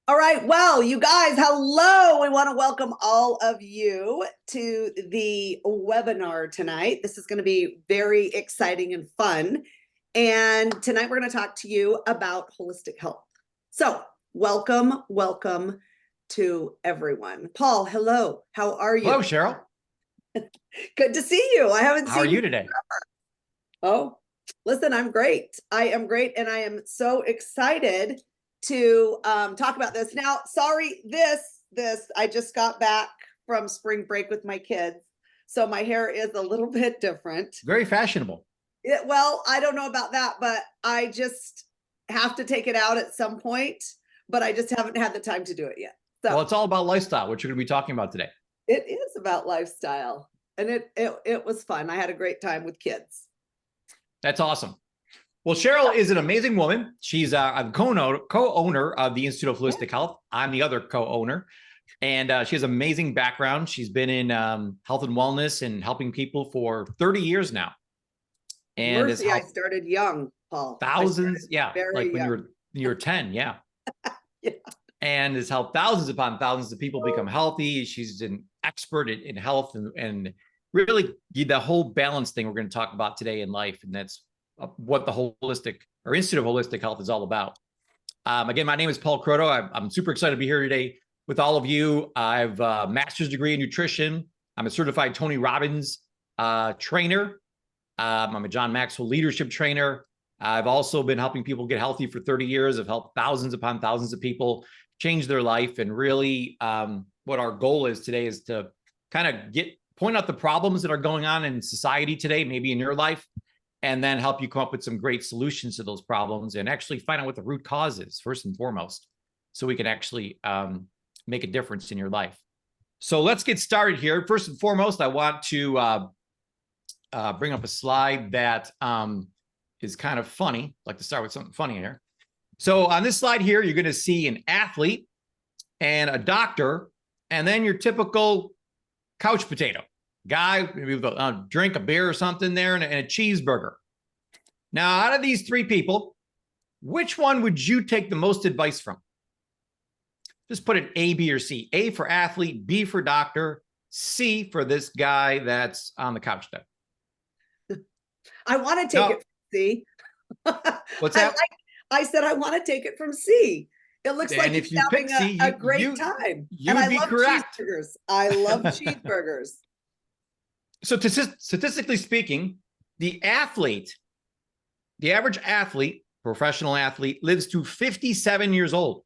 All right. Well, you guys, hello. We want to welcome all of you to the webinar tonight. This is going to be very exciting and fun. And tonight we're going to talk to you about holistic health. So, welcome to everyone. Paul, hello. How are you? Hello, Cheryl. Good to see you. I haven't How are seen you today? Oh, listen, I'm great. I am great. And I am so excited to talk about this. Now, sorry, I just got back from spring break with my kids. So my hair is a little bit different. Very fashionable. Well, I don't know about that, but I just have to take it out at some point, but I just haven't had the time to do it yet. So Well, it's all about lifestyle, which you're going to be talking about today. it is about lifestyle. And it was fun. I had a great time with kids. That's awesome. Well, Cheryl is an amazing woman. She's a co-owner of the Institute of Wholistic Health. I'm the other co-owner. And she has an amazing background. She's been in health and wellness and helping people for 30 years now. And Mercy, I started young, Paul. Thousands, yeah, like when young. you were 10, yeah. Yeah. And has helped thousands upon thousands of people become healthy. She's an expert in health and really the whole balance thing we're going to talk about today in life. And that's what the holistic or Institute of Holistic Health is all about. Again, my name is Paul Croto. I'm super excited to be here today with all of you. I have a master's degree in nutrition. I'm a certified Tony Robbins trainer. I'm a John Maxwell leadership trainer. I've also been helping people get healthy for 30 years. I've helped thousands upon thousands of people change their life. And really what our goal is today is to kind of point out the problems that are going on in society today, maybe in your life, and then help you come up with some great solutions to those problems and actually find out what the root cause is first and foremost, so we can actually make a difference in your life. So let's get started here. First and foremost, I want to bring up a slide that is kind of funny. I'd like to start with something funny here. So on this slide here, you're going to see an athlete and a doctor, and then your typical couch potato guy, maybe with a drink, a beer or something there, and a cheeseburger. Now, out of these three people, which one would you take the most advice from? Just put an A, B, or C. A for athlete, B for doctor, C for this guy that's on the couch there. I want to take it from C. What's that? I said I want to take it from C. It looks like if he's you having C, a great time. You would be correct. Cheeseburgers. I love cheeseburgers. So statistically speaking, the average athlete, professional athlete, lives to 57 years old.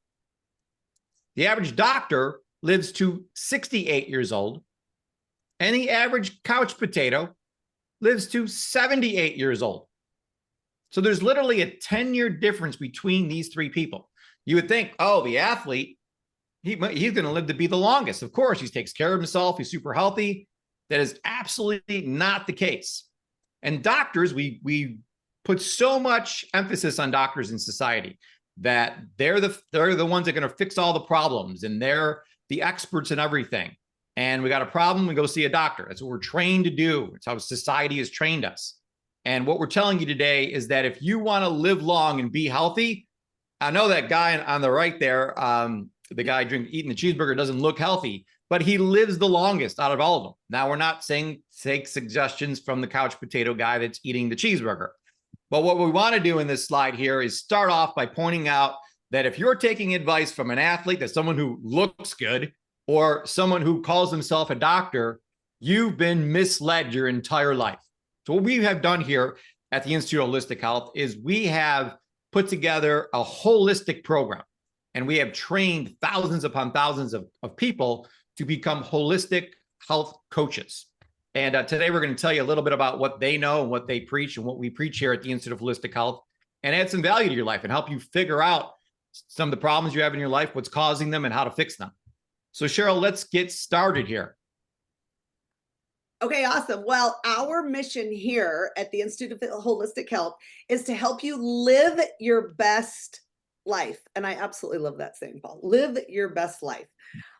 The average doctor lives to 68 years old. And the average couch potato lives to 78 years old. So there's literally a 10-year difference between these three people. You would think, oh, the athlete, he's going to live to be the longest. Of course, he takes care of himself. He's super healthy. That is absolutely not the case. And doctors, we put so much emphasis on doctors in society that they're the ones that are going to fix all the problems, and they're the experts in everything. And we got a problem, we go see a doctor. That's what we're trained to do. It's how society has trained us. And what we're telling you today is that if you want to live long and be healthy, I know that guy on the right there, the guy eating the cheeseburger doesn't look healthy, but he lives the longest out of all of them. Now, we're not saying take suggestions from the couch potato guy that's eating the cheeseburger. But what we want to do in this slide here is start off by pointing out that if you're taking advice from an athlete, that's someone who looks good, or someone who calls himself a doctor, you've been misled your entire life. So what we have done here at the Institute of Holistic Health is we have put together a holistic program, and we have trained thousands upon thousands of people to become holistic health coaches. And today we're going to tell you a little bit about what they know and what they preach and what we preach here at the Institute of Holistic Health, and add some value to your life and help you figure out some of the problems you have in your life, what's causing them, and how to fix them. So Cheryl, let's get started here. Okay, awesome. Well, our mission here at the Institute of Holistic Health is to help you live your best life. And I absolutely love that saying, Paul. Live your best life.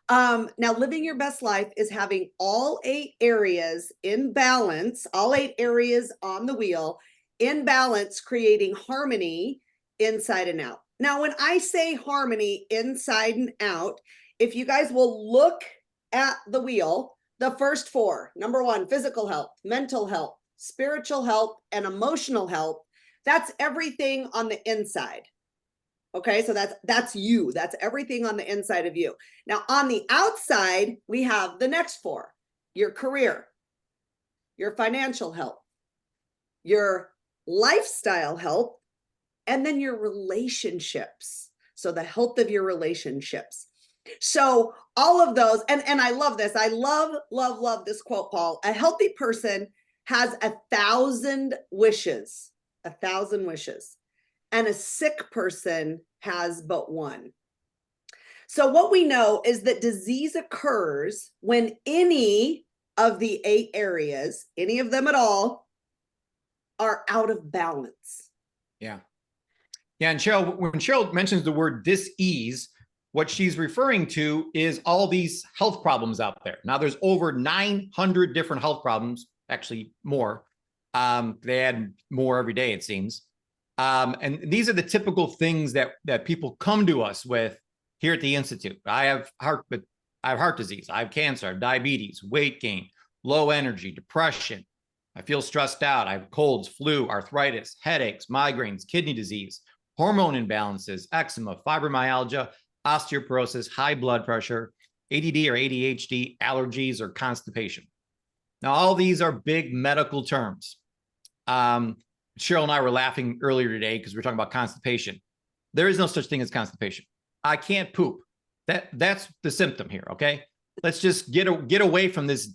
Now, living your best life is having all 8 areas in balance, all 8 areas on the wheel in balance, creating harmony inside and out. Now, when I say harmony inside and out, if you guys will look at the wheel, the first four, number one, physical health, mental health, spiritual health, and emotional health, that's everything on the inside. Okay, so that's you. That's everything on the inside of you. Now, on the outside, we have the next four: your career, your financial health, your lifestyle health, and then your relationships. So the health of your relationships. So all of those, and I love this. I love this quote, Paul. A healthy person has 1,000 wishes, 1,000 wishes, and a sick person has but one. So what we know is that disease occurs when any of the 8 areas, any of them at all, are out of balance. Yeah. Yeah. And Cheryl, when Cheryl mentions the word dis-ease, what she's referring to is all these health problems out there. Now, there's over 900 different health problems, actually more. They add more every day, it seems. And these are the typical things that people come to us with here at the Institute. I have heart disease, I have cancer, I have diabetes, weight gain, low energy, depression. I feel stressed out. I have colds, flu, arthritis, headaches, migraines, kidney disease, hormone imbalances, eczema, fibromyalgia, osteoporosis, high blood pressure, ADD or ADHD, allergies, or constipation. Now, all these are big medical terms. Cheryl and I were laughing earlier today because we were talking about constipation. There is no such thing as constipation. I can't poop. That's the symptom here, okay? Let's just get away from this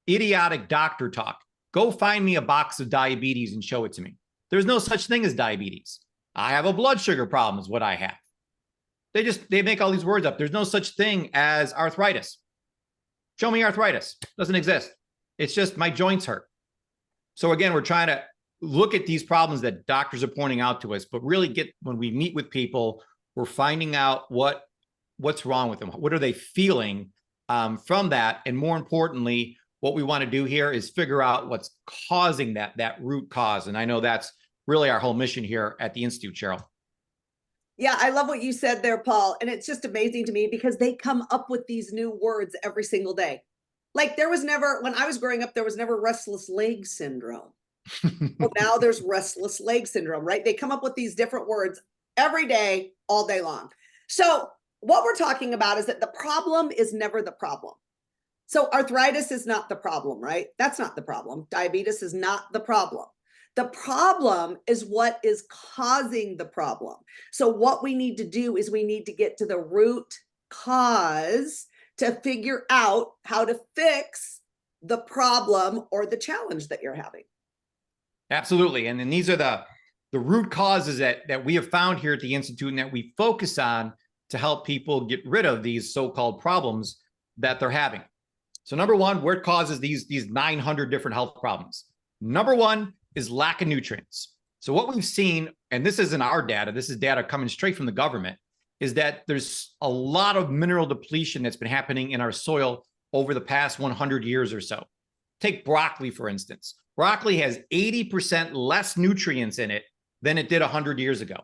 idiotic doctor talk. Go find me a box of diabetes and show it to me. There's no such thing as diabetes. I have a blood sugar problem is what I have. They make all these words up. There's no such thing as arthritis. Show me arthritis. Doesn't exist. It's just my joints hurt. So again, we're trying to look at these problems that doctors are pointing out to us, but really when we meet with people, we're finding out what's wrong with them. What are they feeling from that? And more importantly, what we want to do here is figure out what's causing that root cause. And I know that's really our whole mission here at the Institute, Cheryl. Yeah, I love what you said there, Paul. And it's just amazing to me because they come up with these new words every single day. Like when I was growing up, there was never restless leg syndrome. Well, now there's restless leg syndrome, right? They come up with these different words every day, all day long. So what we're talking about is that the problem is never the problem. So arthritis is not the problem, right? That's not the problem. Diabetes is not the problem. The problem is what is causing the problem. So what we need to do is we need to get to the root cause to figure out how to fix the problem or the challenge that you're having. Absolutely. And then these are the root causes that we have found here at the Institute and that we focus on to help people get rid of these so-called problems that they're having. So number one, what causes these 900 different health problems? Number one is lack of nutrients. So what we've seen, and this isn't our data, this is data coming straight from the government, is that there's a lot of mineral depletion that's been happening in our soil over the past 100 years or so. Take broccoli, for instance. Broccoli has 80% less nutrients in it than it did 100 years ago.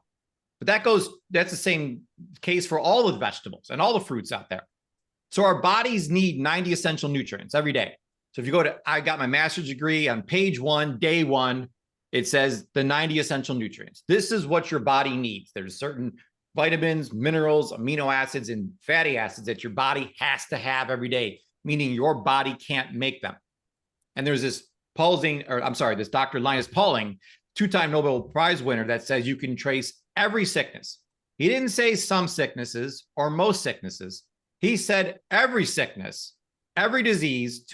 But that's the same case for all the vegetables and all the fruits out there. So our bodies need 90 essential nutrients every day. So if you I got my master's degree on page 1, day 1, it says the 90 essential nutrients. This is what your body needs. There's certain vitamins, minerals, amino acids, and fatty acids that your body has to have every day, meaning your body can't make them. And there's this Dr. Linus Pauling, 2-time Nobel Prize winner, that says you can trace every sickness. He didn't say some sicknesses or most sicknesses. He said every sickness, every disease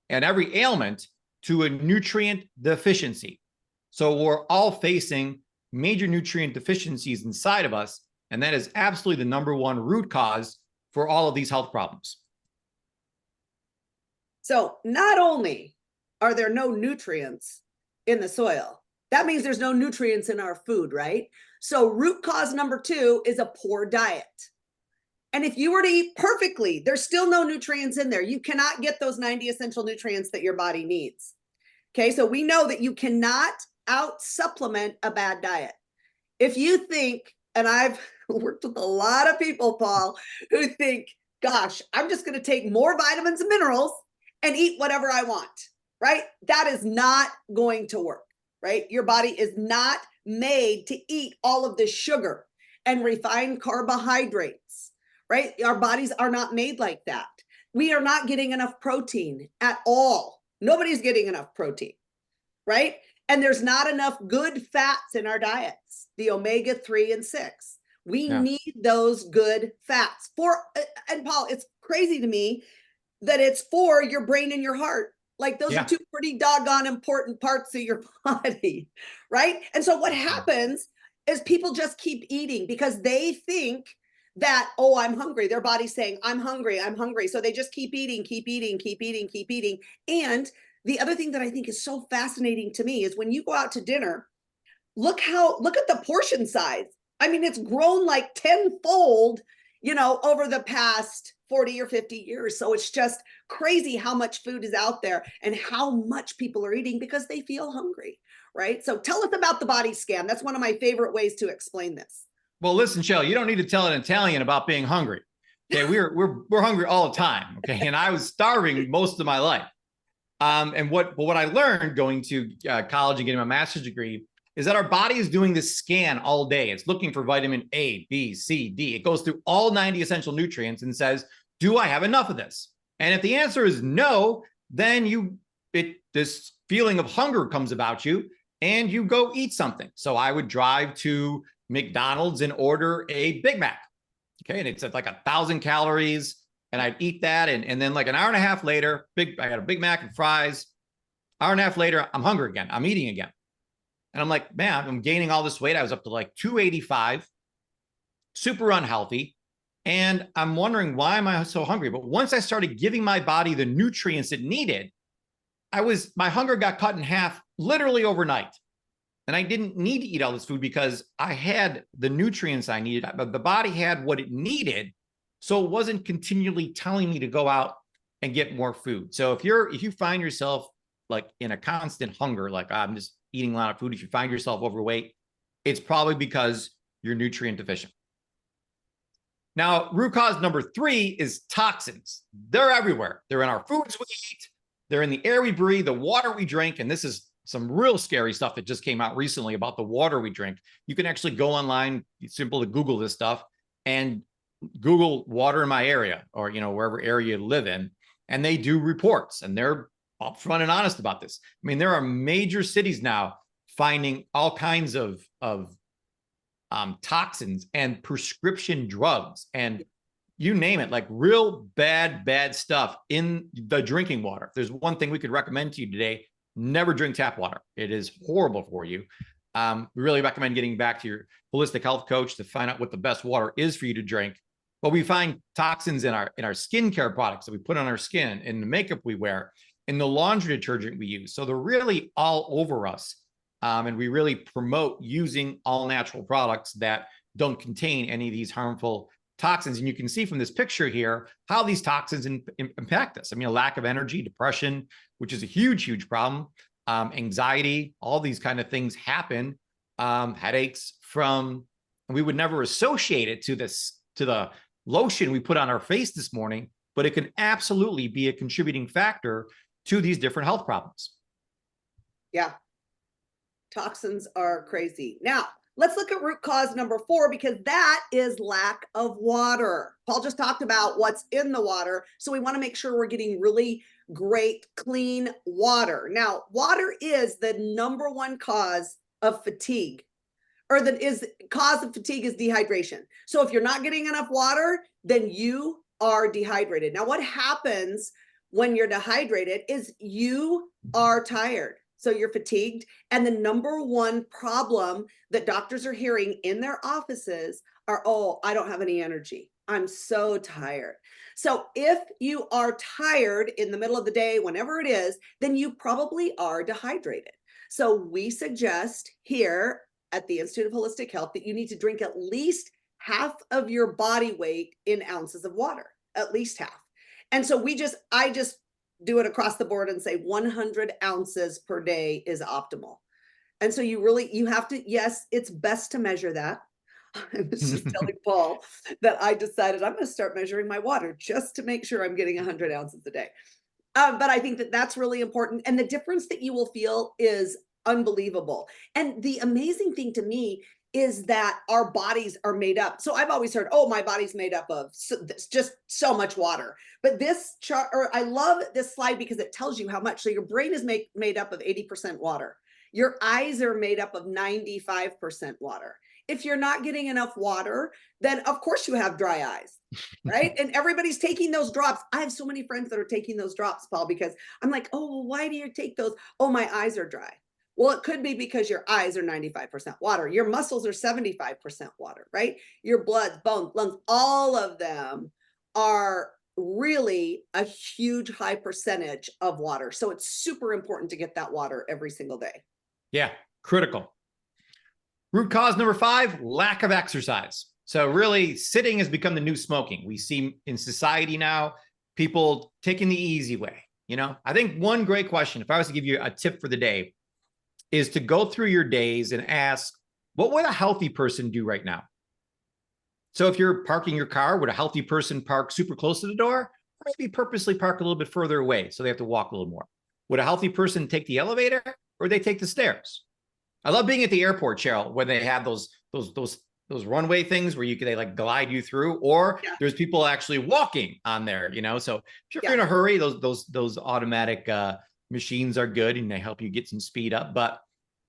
and every ailment to a nutrient deficiency. So we're all facing major nutrient deficiencies inside of us. And that is absolutely the number one root cause for all of these health problems. So not only are there no nutrients in the soil, that means there's no nutrients in our food, right? So root cause number 2 is a poor diet. And if you were to eat perfectly, there's still no nutrients in there. You cannot get those 90 essential nutrients that your body needs. Okay, so we know that you cannot out supplement a bad diet. If you think And I've worked with a lot of people, Paul, who think, gosh, I'm just going to take more vitamins and minerals and eat whatever I want, right? That is not going to work, right? Your body is not made to eat all of this sugar and refined carbohydrates, right? Our bodies are not made like that. We are not getting enough protein at all. Nobody's getting enough protein, right? And there's not enough good fats in our diets, the omega-3 and 6. We need those good fats for, and Paul, it's crazy to me that it's for your brain and your heart. Like those are two pretty doggone important parts of your body, right? And so what happens is people just keep eating because they think that, oh, I'm hungry. Their body's saying, I'm hungry, I'm hungry. So they just keep eating, keep eating, keep eating, keep eating. And the other thing that I think is so fascinating to me is when you go out to dinner, look at the portion size. I mean, it's grown like tenfold, over the past 40 or 50 years. So it's just crazy how much food is out there and how much people are eating because they feel hungry, right? So tell us about the body scan. That's one of my favorite ways to explain this. Well, listen, Shell, you don't need to tell an Italian about being hungry. Okay, we're hungry all the time. Okay, and I was starving most of my life. And what I learned going to college and getting my master's degree is that our body is doing this scan all day. It's looking for vitamin A, B, C, D. It goes through all 90 essential nutrients and says, do I have enough of this? And if the answer is no, then this feeling of hunger comes about you and you go eat something. So I would drive to McDonald's and order a Big Mac. Okay, and it's at like 1,000 calories. And I'd eat that. And then like an hour and a half later, I got a Big Mac and fries. Hour and a half later, I'm hungry again. I'm eating again. And I'm like, man, I'm gaining all this weight. I was up to like 285, super unhealthy. And I'm wondering, why am I so hungry? But once I started giving my body the nutrients it needed, my hunger got cut in half literally overnight. And I didn't need to eat all this food because I had the nutrients I needed. But the body had what it needed. So it wasn't continually telling me to go out and get more food. So if you find yourself like in a constant hunger, like I'm just eating a lot of food, if you find yourself overweight, it's probably because you're nutrient deficient. Now, root cause number 3 is toxins. They're everywhere. They're in our foods we eat. They're in the air we breathe, the water we drink. And this is some real scary stuff that just came out recently about the water we drink. You can actually go online, it's simple to Google this stuff, and Google water in my area or, wherever area you live in. And they do reports and they're upfront and honest about this. I mean, there are major cities now finding all kinds of toxins and prescription drugs and you name it, like real bad stuff in the drinking water. If there's one thing we could recommend to you today, never drink tap water. It is horrible for you. We really recommend getting back to your holistic health coach to find out what the best water is for you to drink. But we find toxins in our skincare products that we put on our skin, in the makeup we wear, in the laundry detergent we use. So they're really all over us. And we really promote using all natural products that don't contain any of these harmful toxins. And you can see from this picture here how these toxins impact us. I mean, a lack of energy, depression, which is a huge problem, anxiety, all these kind of things happen, headaches and we would never associate it to the lotion we put on our face this morning, but it can absolutely be a contributing factor to these different health problems. Yeah. Toxins are crazy. Now, let's look at root cause number 4, because that is lack of water. Paul just talked about what's in the water. So we want to make sure we're getting really great, clean water. Now, water is the number 1 cause of fatigue, or cause of fatigue is dehydration. So if you're not getting enough water, then you are dehydrated. Now, what happens when you're dehydrated is you are tired. So you're fatigued. And the number 1 problem that doctors are hearing in their offices are, oh, I don't have any energy. I'm so tired. So if you are tired in the middle of the day, whenever it is, then you probably are dehydrated. So we suggest here at the Institute of Holistic Health that you need to drink at least half of your body weight in ounces of water, at least half. And so I just do it across the board and say 100 ounces per day is optimal. And so you have to, yes, it's best to measure that. I was just telling Paul that I decided I'm going to start measuring my water just to make sure I'm getting 100 ounces a day. But I think that that's really important. And the difference that you will feel is unbelievable. And the amazing thing to me is that our bodies are made up. So I've always heard, oh, my body's made up of just so much water. But this chart, or I love this slide because it tells you how much. So your brain is made up of 80% water. Your eyes are made up of 95% water. If you're not getting enough water, then of course you have dry eyes, right? And everybody's taking those drops. I have so many friends that are taking those drops, Paul, because I'm like, oh, well, why do you take those? Oh, my eyes are dry. Well, it could be because your eyes are 95% water. Your muscles are 75% water, right? Your blood, bones, lungs, all of them are really a huge high percentage of water. So it's super important to get that water every single day. Yeah, critical. Root cause number 5, lack of exercise. So really, sitting has become the new smoking. We see in society now, people taking the easy way. I think one great question, if I was to give you a tip for the day, is to go through your days and ask, what would a healthy person do right now? So if you're parking your car, would a healthy person park super close to the door? Or maybe purposely park a little bit further away so they have to walk a little more? Would a healthy person take the elevator or they take the stairs? I love being at the airport, Cheryl, when they have those runway things where they like glide you through, or there's people actually walking on there, So if you're in a hurry, those automatic machines are good and they help you get some speed up. But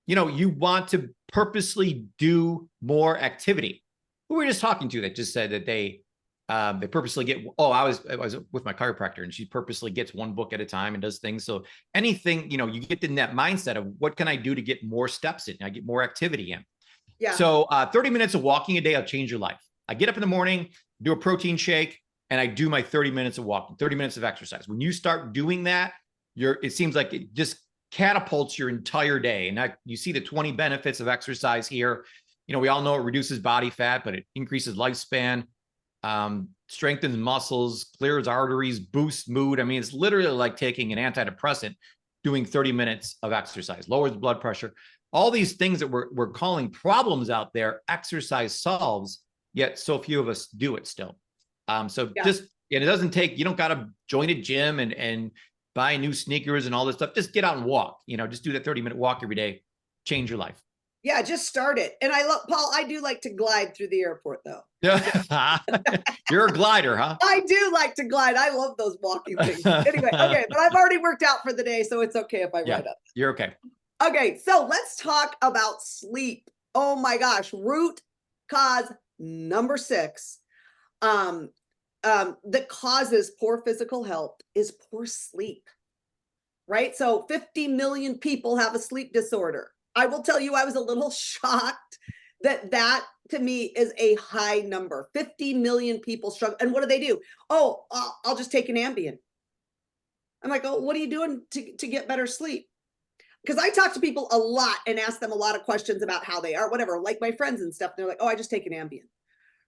you want to purposely do more activity. Who were we just talking to that just said that they purposely get, I was with my chiropractor and she purposely gets one book at a time and does things. So anything, you get in that mindset of what can I do to get more steps in? I get more activity in. Yeah. So 30 minutes of walking a day will change your life. I get up in the morning, do a protein shake, and I do my 30 minutes of walking, 30 minutes of exercise. When you start doing that, it seems like it just catapults your entire day. And you see the 20 benefits of exercise here. We all know it reduces body fat, but it increases lifespan, strengthens muscles, clears arteries, boosts mood. I mean, it's literally like taking an antidepressant, doing 30 minutes of exercise, lowers blood pressure. All these things that we're calling problems out there, exercise solves, yet so few of us do it still. Just, and it doesn't take, you don't got to join a gym and buy new sneakers and all this stuff. Just get out and walk, just do that 30-minute walk every day, change your life. Yeah, just start it. And I love, Paul, I do like to glide through the airport though. You're a glider, huh? I do like to glide. I love those walking things. Anyway, okay, but I've already worked out for the day, so it's okay if I ride up. You're okay. Okay, so let's talk about sleep. Oh my gosh, root cause number 6 that causes poor physical health is poor sleep, right? So 50 million people have a sleep disorder. I will tell you, I was a little shocked that to me is a high number. 50 million people struggle. And what do? Oh, I'll just take an Ambien. I'm like, oh, what are you doing to get better sleep? Because I talk to people a lot and ask them a lot of questions about how they are, whatever, like my friends and stuff. And they're like, oh, I just take an Ambien.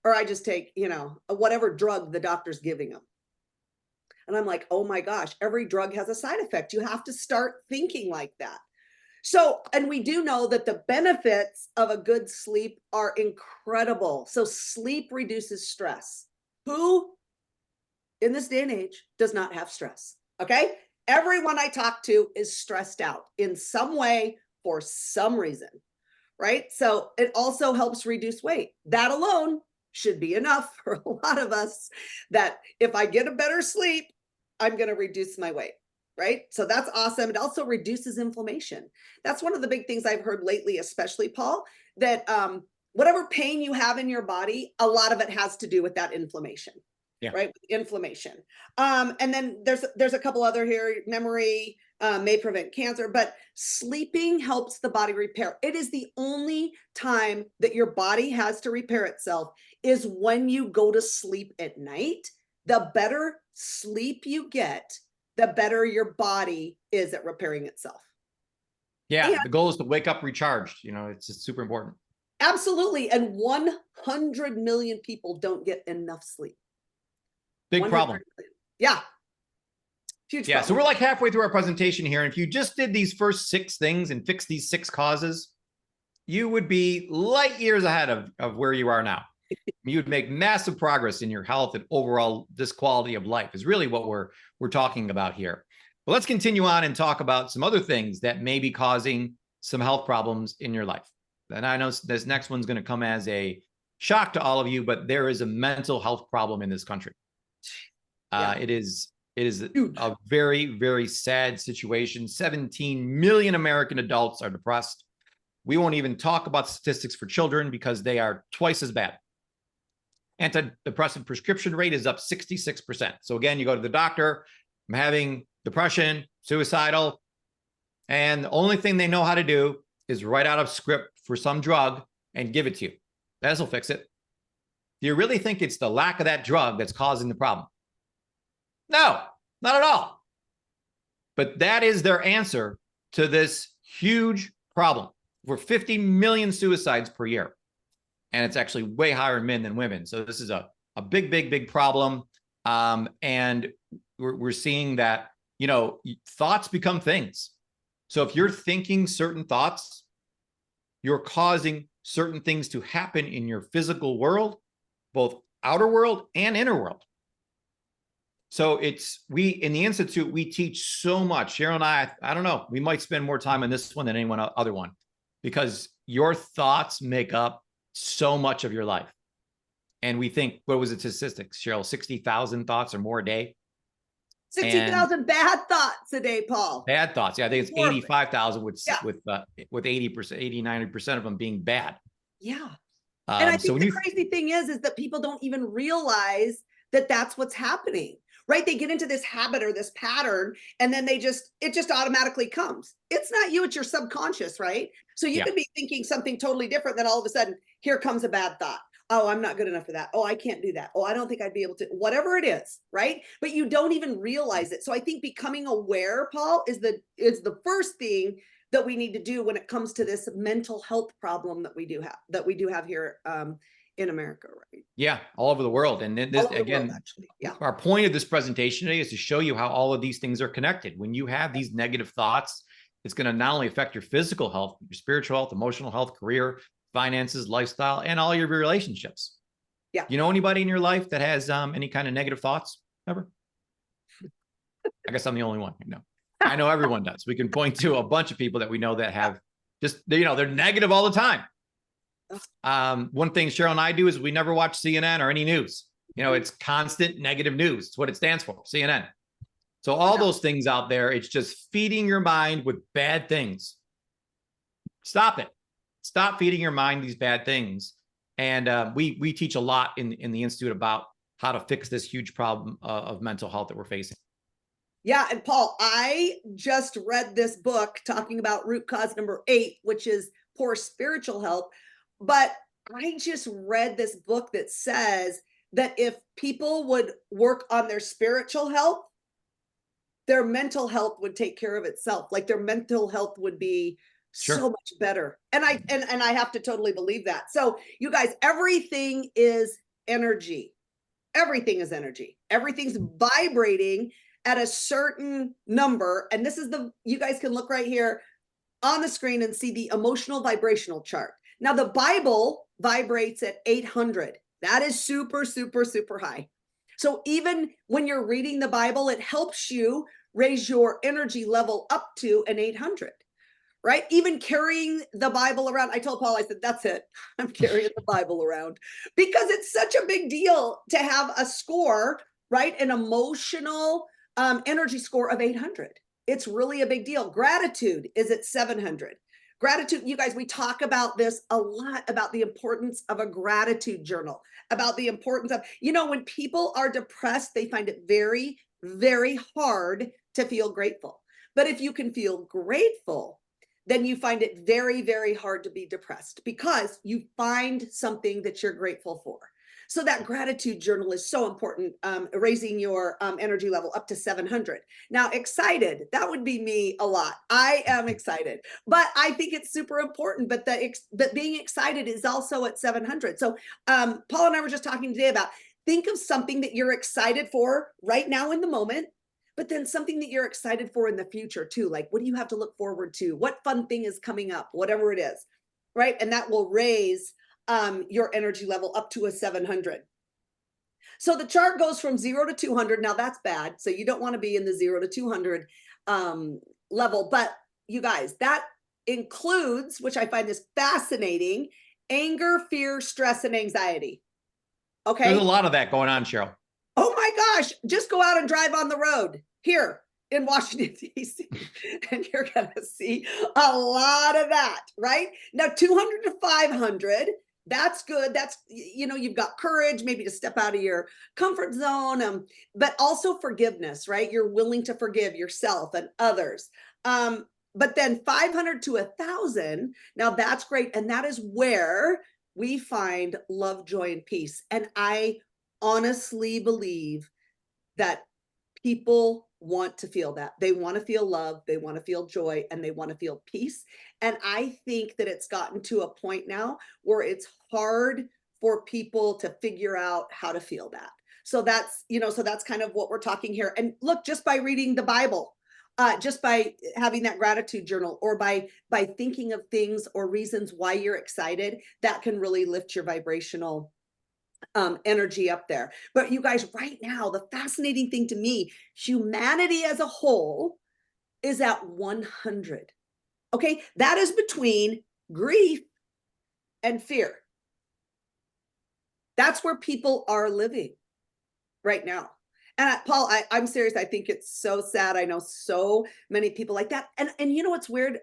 Or I just take, whatever drug the doctor's giving them. And I'm like, oh my gosh, every drug has a side effect. You have to start thinking like that. So, and we do know that the benefits of a good sleep are incredible. So sleep reduces stress. Who in this day and age does not have stress? Okay. Everyone I talk to is stressed out in some way for some reason, right? So it also helps reduce weight. That alone should be enough for a lot of us, that if I get a better sleep, I'm going to reduce my weight. Right? So that's awesome. It also reduces inflammation. That's one of the big things I've heard lately, especially Paul, that whatever pain you have in your body, a lot of it has to do with that inflammation. Yeah. Right? Inflammation. And then there's a couple other here. Memory may prevent cancer, but sleeping helps the body repair. It is the only time that your body has to repair itself is when you go to sleep at night. The better sleep you get, the better your body is at repairing itself. Yeah, the goal is to wake up recharged. It's just super important. Absolutely. And 100 million people don't get enough sleep. Big problem. Million. Yeah. Huge problem. So we're like halfway through our presentation here. And if you just did these first 6 things and fixed these 6 causes, you would be light years ahead of where you are now. You would make massive progress in your health and overall this quality of life is really what we're talking about here. But let's continue on and talk about some other things that may be causing some health problems in your life. And I know this next one's going to come as a shock to all of you, but there is a mental health problem in this country. It is a very, very sad situation. 17 million American adults are depressed. We won't even talk about statistics for children because they are twice as bad. Antidepressant prescription rate is up 66%. So again, you go to the doctor, I'm having depression, suicidal, and the only thing they know how to do is write out a script for some drug and give it to you. That'll fix it. Do you really think it's the lack of that drug that's causing the problem? No, not at all. But that is their answer to this huge problem. We're 50 million suicides per year. And it's actually way higher in men than women. So this is a big problem. And we're seeing that, thoughts become things. So if you're thinking certain thoughts, you're causing certain things to happen in your physical world, both outer world and inner world. So we in the Institute, we teach so much. Cheryl and I don't know, we might spend more time on this one than any other one, because your thoughts make up so much of your life. And we think, what was the statistics, Cheryl? 60,000 thoughts or more a day? 60,000 bad thoughts a day, Paul. Bad thoughts. Yeah, I think it's 85,000 with 80%, 80-90% of them being bad. Yeah. And I think so the crazy thing is that people don't even realize that that's what's happening, right? They get into this habit or this pattern, and then it just automatically comes. It's not you, it's your subconscious, right? So you could be thinking something totally different, then all of a sudden, here comes a bad thought. Oh, I'm not good enough for that. Oh, I can't do that. Oh, I don't think I'd be able to, whatever it is, right? But you don't even realize it. So I think becoming aware, Paul, is the first thing that we need to do when it comes to this mental health problem that we do have here in America, right? Yeah, all over the world. And this again, world, actually. Yeah. Our point of this presentation today is to show you how all of these things are connected. When you have these negative thoughts, it's going to not only affect your physical health, your spiritual health, emotional health, career, finances, lifestyle, and all your relationships. Yeah. You know anybody in your life that has any kind of negative thoughts ever? I guess I'm the only one. I know everyone does. We can point to a bunch of people that we know that have just, they're negative all the time. One thing Cheryl and I do is we never watch CNN or any news. It's constant negative news. It's what it stands for, CNN. So all those things out there, it's just feeding your mind with bad things. Stop it. Stop feeding your mind these bad things. And we teach a lot in the Institute about how to fix this huge problem of mental health that we're facing. Yeah. And Paul, I just read this book talking about root cause number 8, which is poor spiritual health. But I just read this book that says that if people would work on their spiritual health, their mental health would take care of itself. Like their mental health would be so much better. And I have to totally believe that. So you guys, everything is energy. Everything is energy. Everything's vibrating at a certain number. And this is you guys can look right here on the screen and see the emotional vibrational chart. Now the Bible vibrates at 800. That is super, super, super high. So even when you're reading the Bible, it helps you raise your energy level up to an 800. Right? Even carrying the Bible around. I told Paul, I said, that's it. I'm carrying the Bible around because it's such a big deal to have a score, right? An emotional energy score of 800. It's really a big deal. Gratitude is at 700. Gratitude, you guys, we talk about this a lot, about the importance of a gratitude journal, about the importance of, when people are depressed, they find it very, very hard to feel grateful. But if you can feel grateful, then you find it very, very hard to be depressed because you find something that you're grateful for. So that gratitude journal is so important, raising your energy level up to 700. Now, excited, that would be me a lot. I am excited, but I think it's super important. But being excited is also at 700. So Paul and I were just talking today about, think of something that you're excited for right now in the moment, but then something that you're excited for in the future too. Like, what do you have to look forward to? What fun thing is coming up? Whatever it is. right? And that will raise your energy level up to a 700. So the chart goes from 0 to 200. Now that's bad. So you don't want to be in the 0 to 200 level. But you guys, that includes, which I find this fascinating, anger, fear, stress, and anxiety. There's a Okay. lot of that going on, Cheryl. Oh my gosh, just go out and drive on the road here in Washington, D.C., and you're going to see a lot of that, right? Now, 200 to 500, that's good. That's, you've got courage maybe to step out of your comfort zone, but also forgiveness, right? You're willing to forgive yourself and others. But then 500 to 1,000, now that's great. And that is where we find love, joy, and peace. And I honestly believe that people want to feel that. They want to feel love, they want to feel joy, and they want to feel peace. And I think that it's gotten to a point now where it's hard for people to figure out how to feel that. So that's kind of what we're talking here. And look, just by reading the Bible, just by having that gratitude journal, or by thinking of things or reasons why you're excited, that can really lift your vibrational energy up there. But you guys, right now, the fascinating thing to me, humanity as a whole is at 100. Okay, that is between grief and fear. That's where people are living right now. And Paul, I'm serious. I think it's so sad. I know so many people like that. And you know what's weird?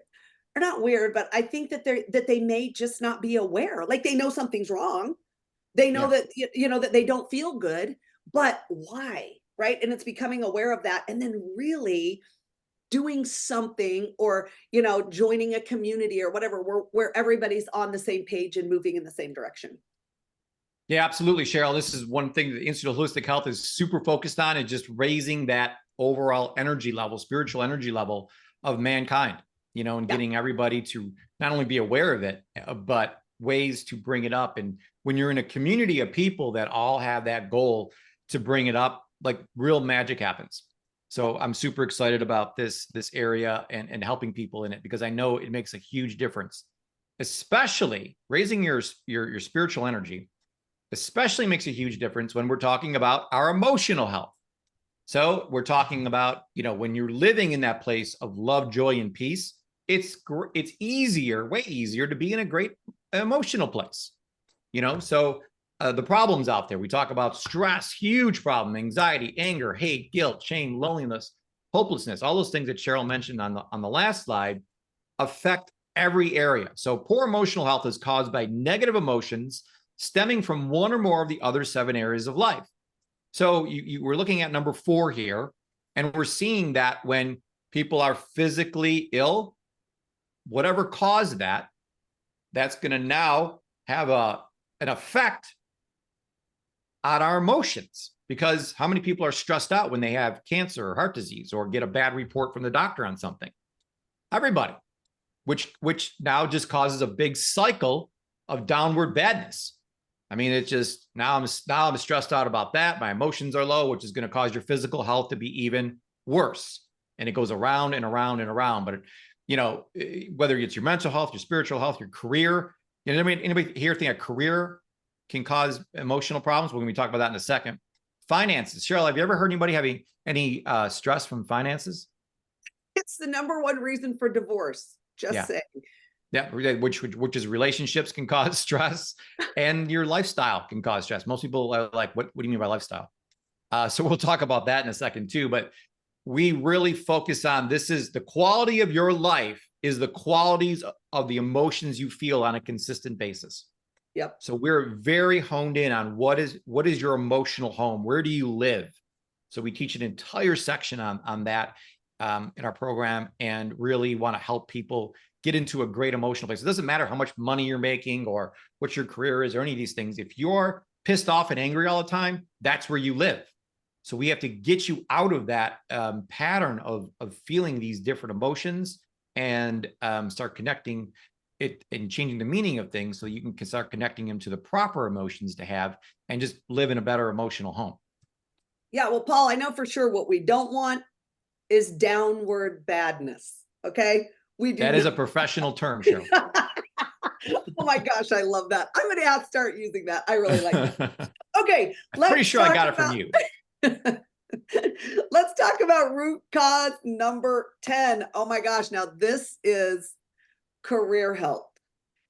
Or not weird, but I think that they may just not be aware. Like, they know something's wrong. They know Yeah. that, that they don't feel good, but why? Right. And it's becoming aware of that, and then really doing something, or, joining a community or whatever, where everybody's on the same page and moving in the same direction. Yeah, absolutely, Cheryl. This is one thing that the Institute of Holistic Health is super focused on, is just raising that overall energy level, spiritual energy level of mankind, and Yeah. getting everybody to not only be aware of it, but ways to bring it up. And when you're in a community of people that all have that goal to bring it up, like, real magic happens. So I'm super excited about this area and helping people in it, because I know it makes a huge difference, especially raising your spiritual energy. Especially makes a huge difference when we're talking about our emotional health. So we're talking about, when you're living in that place of love, joy, and peace, it's easier, way easier to be in a great emotional place. So the problems out there, we talk about stress, huge problem, anxiety, anger, hate, guilt, shame, loneliness, hopelessness, all those things that Cheryl mentioned on the last slide affect every area. So poor emotional health is caused by negative emotions stemming from one or more of the other 7 areas of life. So we're looking at number 4 here, and we're seeing that when people are physically ill, whatever caused that, that's going to now have an effect on our emotions. Because how many people are stressed out when they have cancer or heart disease, or get a bad report from the doctor on something? Everybody, which now just causes a big cycle of downward badness. I mean, it's just now I'm stressed out about that. My emotions are low, which is going to cause your physical health to be even worse. And it goes around and around and around. But, whether it's your mental health, your spiritual health, your career, anybody here think a career can cause emotional problems? We're going to be talking about that in a second. Finances. Cheryl, have you ever heard anybody having any stress from finances? It's the number one reason for divorce. Just saying. Yeah, which is relationships can cause stress, and your lifestyle can cause stress. Most people are like, what do you mean by lifestyle? So we'll talk about that in a second too. But we really focus on, this is the quality of your life, is the qualities of the emotions you feel on a consistent basis. Yep. So we're very honed in on what is your emotional home? Where do you live? So we teach an entire section on that in our program, and really want to help people get into a great emotional place. It doesn't matter how much money you're making or what your career is or any of these things. If you're pissed off and angry all the time, that's where you live. So we have to get you out of that pattern of feeling these different emotions, and start connecting it and changing the meaning of things, so you can start connecting them to the proper emotions to have, and just live in a better emotional home. Yeah. Well, Paul, I know for sure what we don't want is downward badness. Okay. We do That not. is a professional term, Cheryl. my gosh, I love that. I'm going to have to start using that. I really like that. Okay, Pretty sure I got it from you. Let's talk about root cause number 10. Oh my gosh, now this is career health.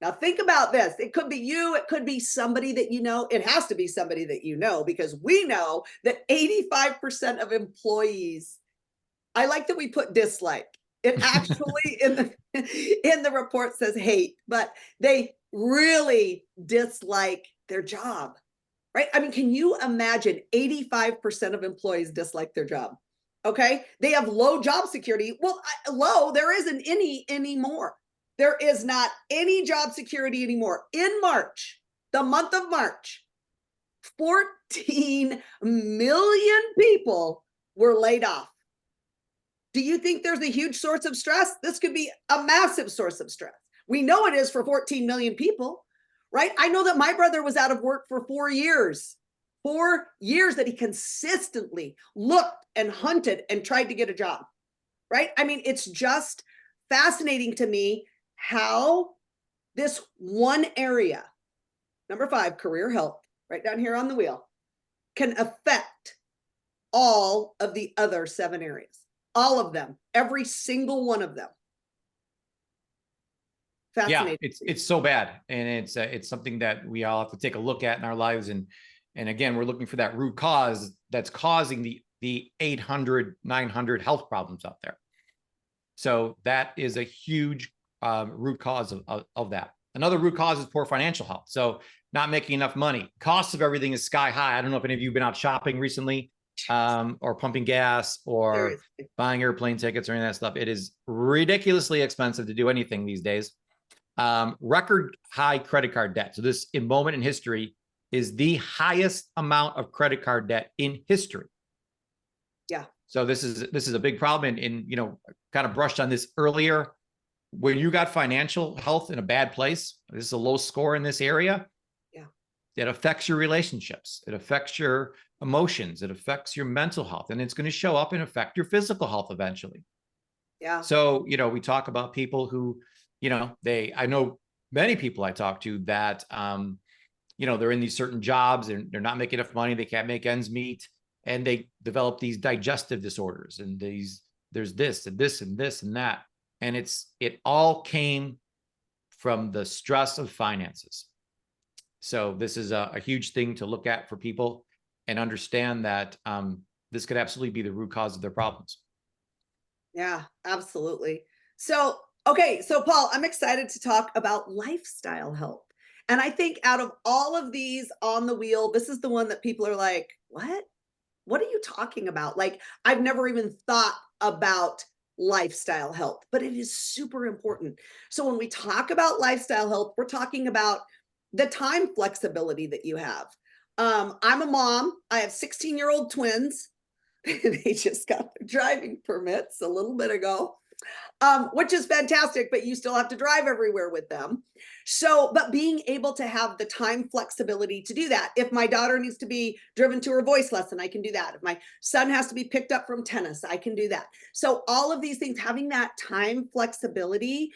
Now think about this. It could be you, it could be somebody that you know. It has to be somebody that you know, because we know that 85% of employees, I like that we put dislike. It actually in the report says hate, but they really dislike their job, right? I mean, can you imagine 85% of employees dislike their job? Okay, they have low job security. Well, low, there isn't any anymore. There is not any job security anymore. In March, the month of March, 14 million people were laid off. Do you think there's a huge source of stress? This could be a massive source of stress. We know it is for 14 million people, right? I know that my brother was out of work for 4 years. 4 years that he consistently looked and hunted and tried to get a job, right? I mean, it's just fascinating to me how this one area, number 5, career health, right down here on the wheel, can affect all of the other 7 areas. All of them, every single one of them. Yeah, it's so bad, and it's something that we all have to take a look at in our lives, and again, we're looking for that root cause that's causing the 800, 900 health problems out there. So that is a huge root cause of that. Another root cause is poor financial health. So not making enough money. Cost of everything is sky high. I don't know if any of you have been out shopping recently, or pumping gas, or Seriously. buying airplane tickets, or any of that stuff. It is ridiculously expensive to do anything these days. Record high credit card debt. So this moment in history is the highest amount of credit card debt in history. Yeah. So this is a big problem, and you know, kind of brushed on this earlier. When you got financial health in a bad place, this is a low score in this area. Yeah. It affects your relationships. It affects your emotions. It affects your mental health, and it's going to show up and affect your physical health eventually. Yeah. So, you know, we talk about people who, you know, I know many people I talk to that, you know, they're in these certain jobs and they're not making enough money. They can't make ends meet, and they develop these digestive disorders, and there's this and this and this and that. And it all came from the stress of finances. So this is a huge thing to look at for people, and understand that this could absolutely be the root cause of their problems. Yeah, absolutely. So, okay, so Paul, I'm excited to talk about lifestyle health. And I think out of all of these on the wheel, this is the one that people are like, what? What are you talking about? Like, I've never even thought about lifestyle health, but it is super important. So when we talk about lifestyle health, we're talking about the time flexibility that you have. I'm a mom. I have 16-year-old twins. They just got their driving permits a little bit ago, which is fantastic, but you still have to drive everywhere with them. So, but being able to have the time flexibility to do that. If my daughter needs to be driven to her voice lesson, I can do that. If my son has to be picked up from tennis, I can do that. So all of these things, having that time flexibility,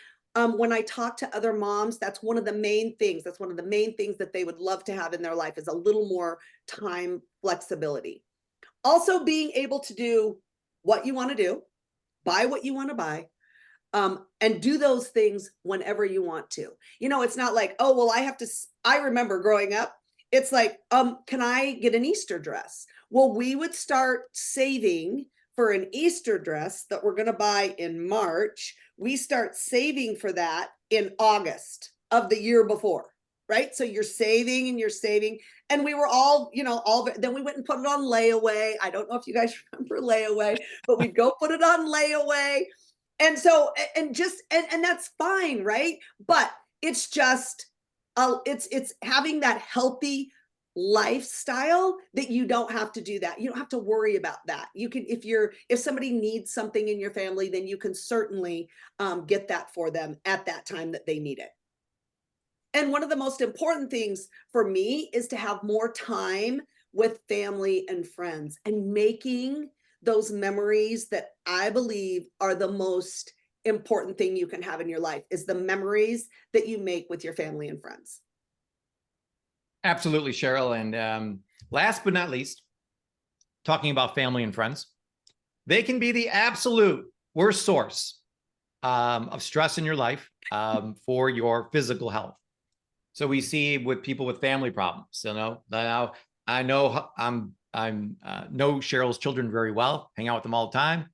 when I talk to other moms, that's one of the main things. That's one of the main things that they would love to have in their life, is a little more time flexibility. Also being able to do what you want to do, buy what you want to buy, and do those things whenever you want to. You know, it's not like, oh, well, I remember growing up, it's like, can I get an Easter dress? Well, we would start saving for an Easter dress that we're going to buy in March. We start saving for that in August of the year before, right? So you're saving and you're saving. And we were all, you know, then we went and put it on layaway. I don't know if you guys remember layaway, but we'd go put it on layaway. And so, and that's fine, right? But it's just, it's having that healthy lifestyle that you don't have to do that. You don't have to worry about that. You can, if somebody needs something in your family, then you can certainly get that for them at that time that they need it. And one of the most important things for me is to have more time with family and friends, and making those memories that I believe are the most important thing you can have in your life is the memories that you make with your family and friends. Absolutely, Cheryl. And last but not least, talking about family and friends, they can be the absolute worst source of stress in your life for your physical health. So we see with people with family problems. Now I know know Cheryl's children very well, hang out with them all the time,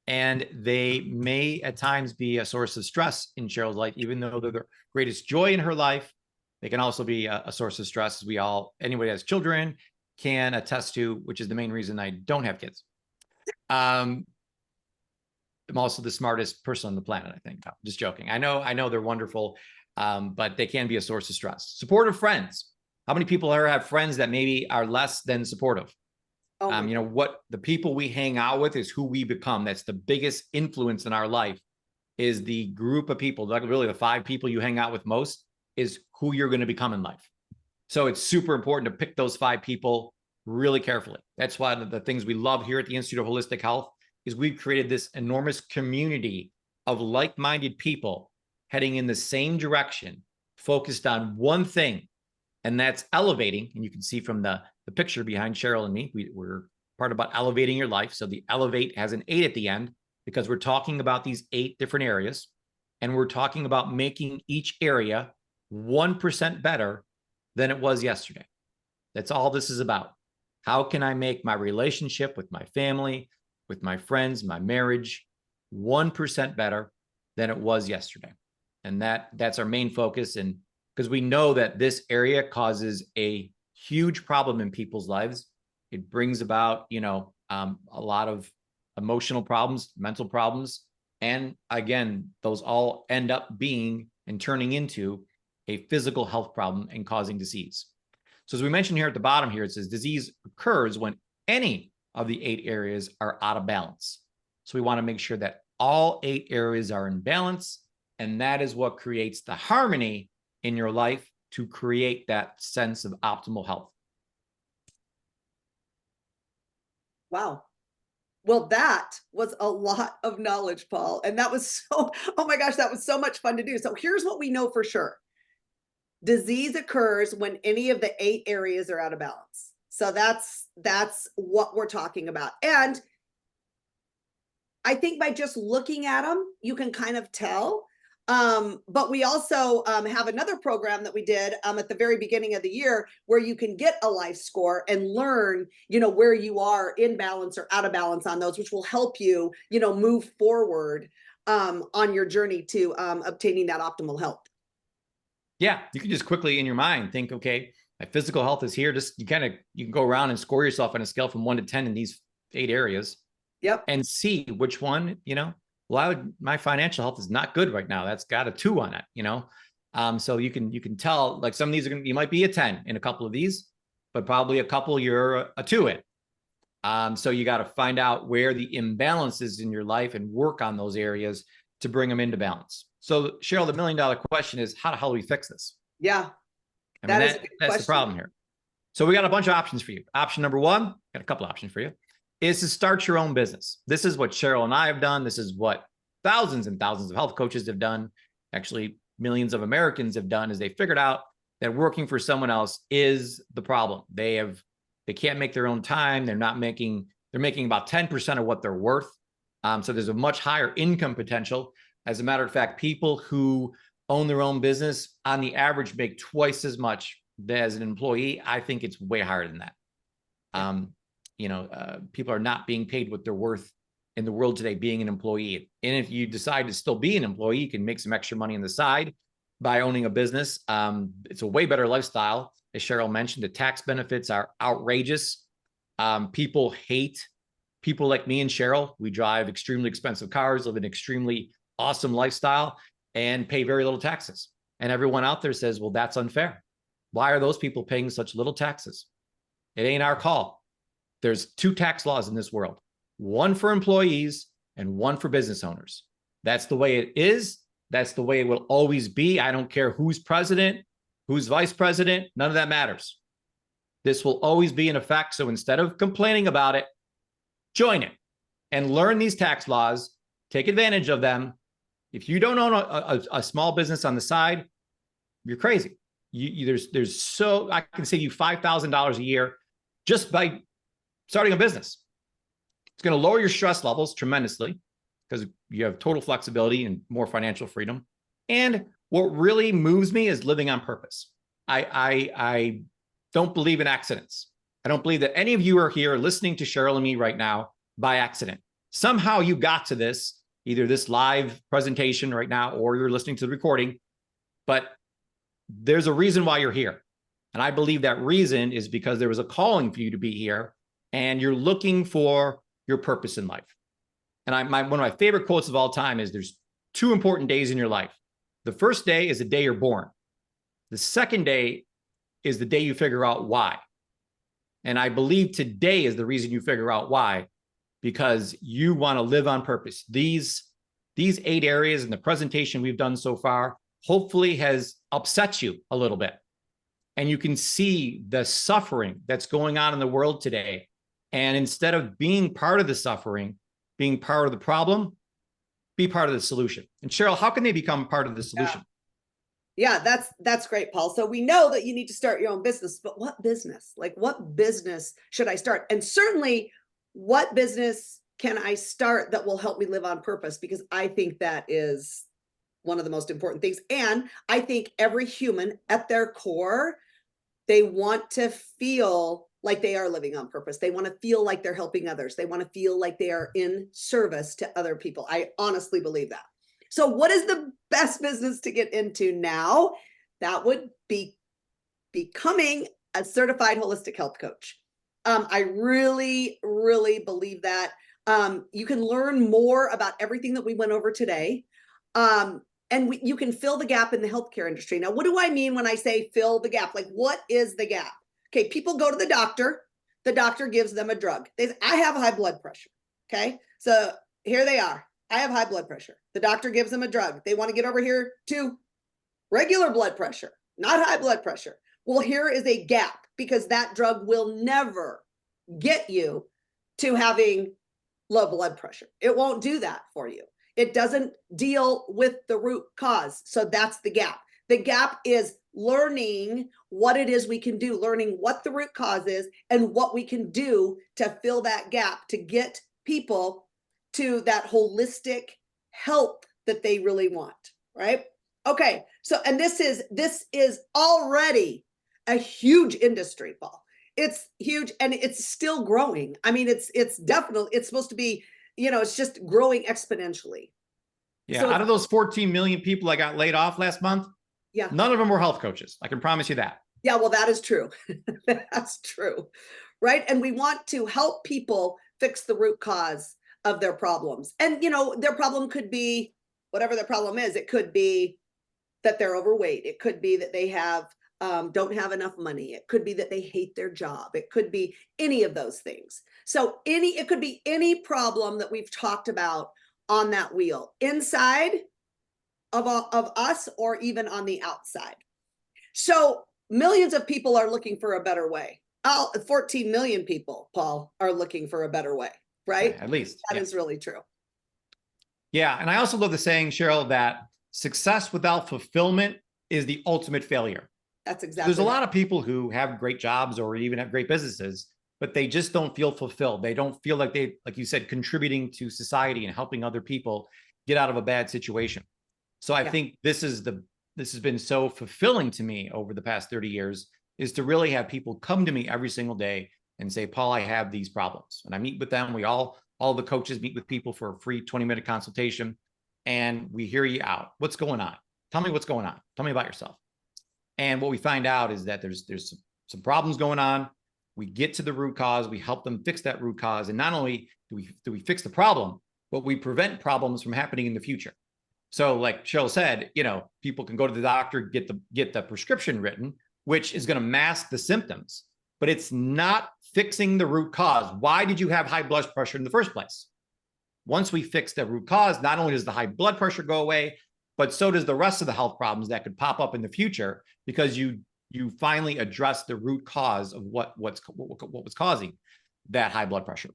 and they may at times be a source of stress in Cheryl's life, even though they're the greatest joy in her life. They can also be a source of stress, as anybody who has children can attest to, which is the main reason I don't have kids. I'm also the smartest person on the planet, I think. I'm just joking. I know they're wonderful, but they can be a source of stress. Supportive friends. How many people ever have friends that maybe are less than supportive? What the people we hang out with is who we become. That's the biggest influence in our life, is the group of people, like really the 5 people you hang out with most is who you're going to become in life. So it's super important to pick those 5 people really carefully. That's one of the things we love here at the Institute of Holistic Health is we've created this enormous community of like-minded people heading in the same direction, focused on one thing, and that's elevating. And you can see from the picture behind Cheryl and me, we're part about elevating your life. So the elevate has an 8 at the end because we're talking about these 8 different areas, and we're talking about making each area 1% better than it was yesterday. That's all this is about. How can I make my relationship with my family, with my friends, my marriage 1% better than it was yesterday? And that's our main focus. And because we know that this area causes a huge problem in people's lives. It brings about, a lot of emotional problems, mental problems. And again, those all end up being and turning into a physical health problem and causing disease. So as we mentioned here at the bottom here, it says disease occurs when any of the 8 areas are out of balance. So we want to make sure that all 8 areas are in balance. And that is what creates the harmony in your life to create that sense of optimal health. Wow. Well, that was a lot of knowledge, Paul. And that was oh my gosh, that was so much fun to do. So here's what we know for sure. Disease occurs when any of the 8 areas are out of balance. So that's what we're talking about. And I think by just looking at them, you can kind of tell. But we also have another program that we did at the very beginning of the year where you can get a life score and learn, where you are in balance or out of balance on those, which will help you, move forward on your journey to obtaining that optimal health. Yeah, you can just quickly in your mind think, okay, my physical health is here. Just you can go around and score yourself on a scale from 1 to 10 in these 8 areas. Yep. And see which one, my financial health is not good right now. That's got a 2 on it, so you can tell, like, some of these you might be a 10 in a couple of these, but probably a couple you're a 2 in. So you got to find out where the imbalance is in your life and work on those areas to bring them into balance. So Cheryl, the $1 million question is, how the hell do we fix this? Yeah. That's the problem here. So we got a bunch of options for you. Option number 1, got a couple options for you, is to start your own business. This is what Cheryl and I have done. This is what thousands and thousands of health coaches have done. Actually, millions of Americans have done, is they figured out that working for someone else is the problem. They can't make their own time. They're making about 10% of what they're worth. So there's a much higher income potential. As a matter of fact, people who own their own business on the average make twice as much as an employee. I think it's way higher than that. People are not being paid what they're worth in the world today being an employee. And if you decide to still be an employee, you can make some extra money on the side by owning a business. It's a way better lifestyle. As Cheryl mentioned, the tax benefits are outrageous. People hate people like me and Cheryl. We drive extremely expensive cars, live an extremely awesome lifestyle, and pay very little taxes. And everyone out there says, well, that's unfair. Why are those people paying such little taxes? It ain't our call. There's 2 tax laws in this world, one for employees and one for business owners. That's the way it is. That's the way it will always be. I don't care who's president, who's vice president, none of that matters. This will always be in effect. So instead of complaining about it, join it and learn these tax laws, take advantage of them, If you don't own a small business on the side, you're crazy. I can save you $5,000 a year just by starting a business. It's going to lower your stress levels tremendously because you have total flexibility and more financial freedom. And what really moves me is living on purpose. I don't believe in accidents. I don't believe that any of you are here listening to Cheryl and me right now by accident. Somehow you got to this, either this live presentation right now, or you're listening to the recording, but there's a reason why you're here. And I believe that reason is because there was a calling for you to be here and you're looking for your purpose in life. And one of my favorite quotes of all time is there's 2 important days in your life. The first day is the day you're born. The second day is the day you figure out why. And I believe today is the reason you figure out why, because you want to live on purpose. These 8 areas in the presentation we've done so far hopefully has upset you a little bit. And you can see the suffering that's going on in the world today. And instead of being part of the suffering, being part of the problem, be part of the solution. And Cheryl, how can they become part of the solution? Yeah, that's great, Paul. So we know that you need to start your own business, but what business? Like, what business should I start? And certainly, what business can I start that will help me live on purpose? Because I think that is one of the most important things. And I think every human at their core, they want to feel like they are living on purpose. They want to feel like they're helping others. They want to feel like they are in service to other people. I honestly believe that. So what is the best business to get into now? That would be becoming a certified holistic health coach. I really, really believe that. You can learn more about everything that we went over today. And you can fill the gap in the healthcare industry. Now, what do I mean when I say fill the gap? Like, what is the gap? Okay, people go to the doctor. The doctor gives them a drug. I have high blood pressure. Okay, so here they are. I have high blood pressure. The doctor gives them a drug. They want to get over here to regular blood pressure, not high blood pressure. Well, here is a gap because that drug will never get you to having low blood pressure. It won't do that for you. It doesn't deal with the root cause. So that's the gap. The gap is learning what it is we can do, learning what the root cause is and what we can do to fill that gap to get people to that holistic health that they really want, right? Okay, so, and this is already a huge industry, Paul. It's huge and it's still growing. I mean, it's definitely, it's supposed to be, it's just growing exponentially. Yeah, so out of those 14 million people that got laid off last month, yeah, none of them were health coaches. I can promise you that. Yeah, well, that is true. That's true, right? And we want to help people fix the root cause of their problems. And, their problem could be whatever their problem is. It could be that they're overweight. It could be that they don't have enough money. It could be that they hate their job. It could be any of those things. So it could be any problem that we've talked about on that wheel, inside of us or even on the outside. So millions of people are looking for a better way. 14 million people, Paul, are looking for a better way, right? At least. That is really true. Yeah. And I also love the saying, Cheryl, that success without fulfillment is the ultimate failure. That's exactly. There's a lot of people who have great jobs or even have great businesses, but they just don't feel fulfilled. They don't feel like like you said, contributing to society and helping other people get out of a bad situation. So I think this has been so fulfilling to me over the past 30 years, is to really have people come to me every single day and say, Paul, I have these problems. And I meet with them. All the coaches meet with people for a free 20-minute consultation, and we hear you out. What's going on? Tell me what's going on. Tell me about yourself. And what we find out is that there's some problems going on. We get to the root cause. We help them fix that root cause. And not only do we fix the problem, but we prevent problems from happening in the future. So like Cheryl said, people can go to the doctor, get the prescription written, which is going to mask the symptoms, but it's not fixing the root cause. Why did you have high blood pressure in the first place? Once we fix the root cause, not only does the high blood pressure go away, but so does the rest of the health problems that could pop up in the future, because you finally address the root cause of what was causing that high blood pressure.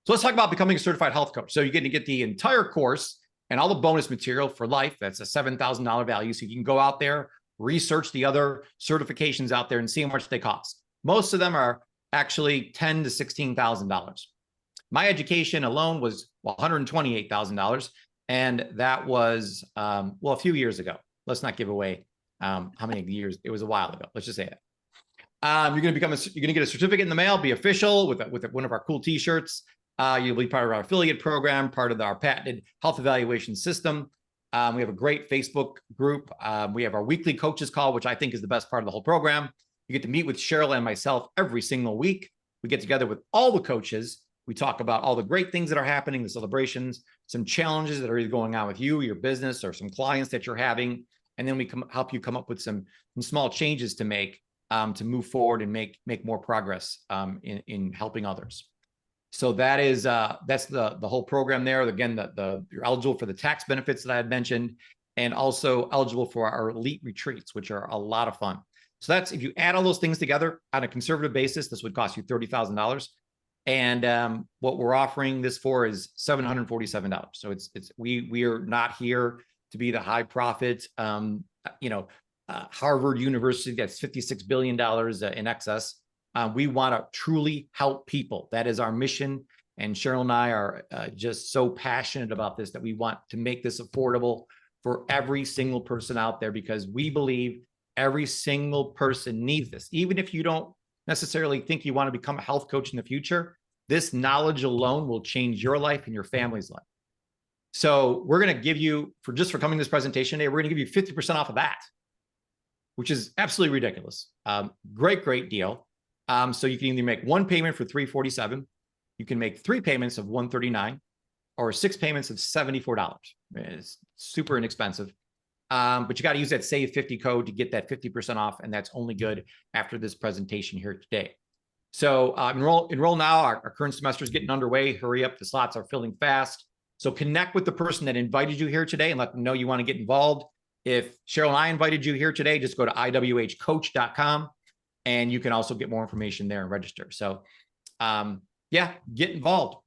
So let's talk about becoming a certified health coach. So you're going to get the entire course, and all the bonus material for life. That's a $7,000 value. So you can go out there, research the other certifications out there and see how much they cost. Most of them are actually $10,000 to $16,000. My education alone was $128,000. And that was, well, a few years ago. Let's not give away how many years. It was a while ago. Let's just say that. You're going to get a certificate in the mail, be official with one of our cool t-shirts. You'll be part of our affiliate program, part of our patented health evaluation system. We have a great Facebook group. We have our weekly coaches call, which I think is the best part of the whole program. You get to meet with Cheryl and myself every single week. We get together with all the coaches. We talk about all the great things that are happening, the celebrations, some challenges that are either going on with you, your business, or some clients that you're having. And then we help you come up with some small changes to make to move forward and make more progress in helping others. So that's the whole program there. Again, you're eligible for the tax benefits that I had mentioned, and also eligible for our elite retreats, which are a lot of fun. So that's, if you add all those things together on a conservative basis, this would cost you $30,000. And what we're offering this for is $747. So we are not here to be the high profit, Harvard University that's $56 billion in excess. We want to truly help people. That is our mission. And Cheryl and I are just so passionate about this, that we want to make this affordable for every single person out there, because we believe every single person needs this. Even if you don't necessarily think you want to become a health coach in the future, this knowledge alone will change your life and your family's life. So we're going to give you, for coming to this presentation today, we're going to give you 50% off of that, which is absolutely ridiculous. Great deal. So you can either make one payment for $347, you can make 3 payments of $139, or 6 payments of $74. It's super inexpensive. But you got to use that Save 50 code to get that 50% off, and that's only good after this presentation here today. So enroll now. Our current semester is getting underway. Hurry up, the slots are filling fast. So connect with the person that invited you here today and let them know you want to get involved. If Cheryl and I invited you here today, just go to iwhcoach.com, and you can also get more information there and register. So yeah, get involved.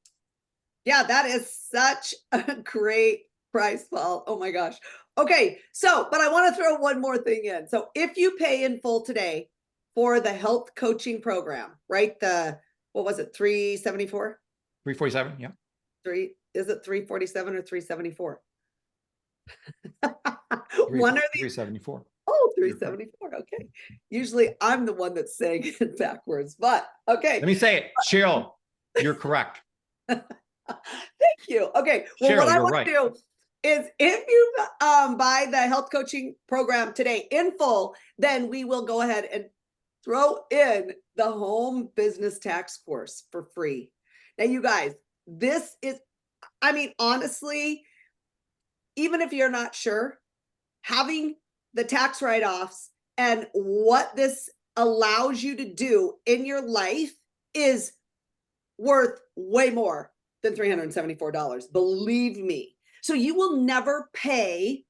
Yeah, that is such a great price, Paul. Oh my gosh. Okay, so, but I want to throw one more thing in. So if you pay in full today for the health coaching program, right? What was it? 374? 347, yeah. Is it 347 or 374? One or the 374. Oh, 374. Okay. Usually I'm the one that's saying it backwards, but okay. Let me say it. Cheryl, you're correct. Thank you. Okay. Well, Cheryl, what I want to do is, if you buy the health coaching program today in full, then we will go ahead and throw in the home business tax course for free. Now, you guys, this is, I mean, honestly, even if you're not sure, having the tax write-offs and what this allows you to do in your life is worth way more than $374. Believe me. So you will never pay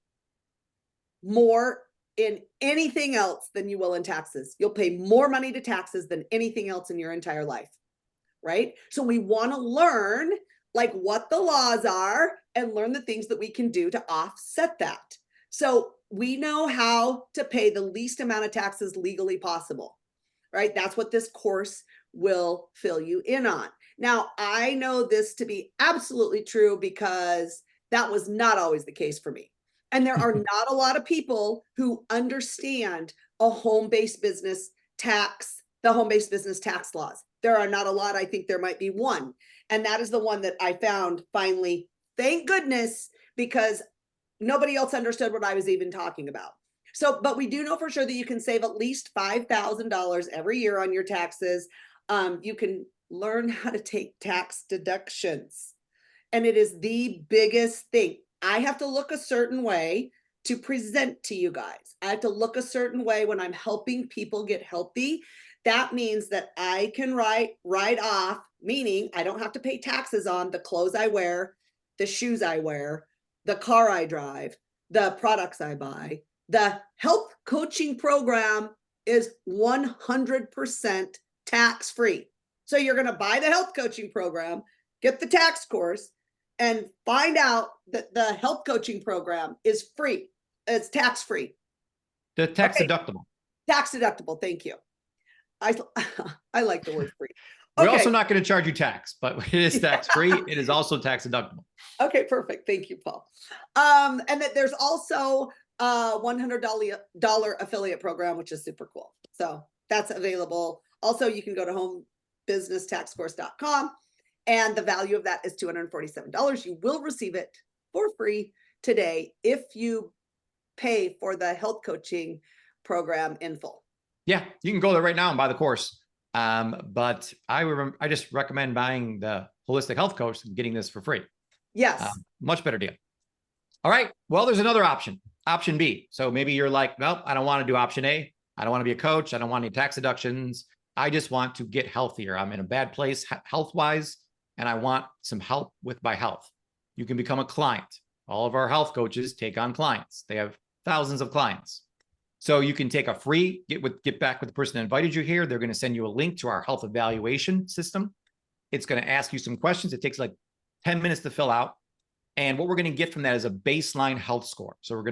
more in anything else than you will in taxes. You'll pay more money to taxes than anything else in your entire life, right? So we want to learn like what the laws are and learn the things that we can do to offset that. So we know how to pay the least amount of taxes legally possible, right? That's what this course will fill you in on. Now, I know this to be absolutely true because that was not always the case for me. And there are not a lot of people who understand a home-based business tax, the home-based business tax laws. There are not a lot. I think there might be one. And that is the one that I found finally, thank goodness, because nobody else understood what I was even talking about. So, but we do know for sure that you can save at least $5,000 every year on your taxes. You can learn how to take tax deductions. And it is the biggest thing. I have to look a certain way to present to you guys. I have to look a certain way when I'm helping people get healthy. That means that I can write off, meaning I don't have to pay taxes on the clothes I wear, the shoes I wear, the car I drive, the products I buy. The health coaching program is 100% tax-free. So you're going to buy the health coaching program, get the tax course, and find out that the health coaching program is free. It's tax-free. The tax Okay. deductible. Tax deductible. Thank you. I I like the word free. We're Okay. also not going to charge you tax, but it is tax free. It is also tax deductible. Okay, perfect. Thank you, Paul. And that there's also a $100 affiliate program, which is super cool. So that's available. Also, you can go to homebusinesstaxcourse.com, and the value of that is $247. You will receive it for free today if you pay for the health coaching program in full. Yeah, you can go there right now and buy the course. But I just recommend buying the Holistic Health Coach and getting this for free. Yes. Much better deal. All right. Well, there's another option, option B. So maybe you're like, nope, I don't want to do option A. I don't want to be a coach. I don't want any tax deductions. I just want to get healthier. I'm in a bad place health-wise, and I want some help with my health. You can become a client. All of our health coaches take on clients. They have thousands of clients. So you can take a free, get back with the person that invited you here. They're going to send you a link to our health evaluation system. It's going to ask you some questions. It takes like 10 minutes to fill out. And what we're going to get from that is a baseline health score. So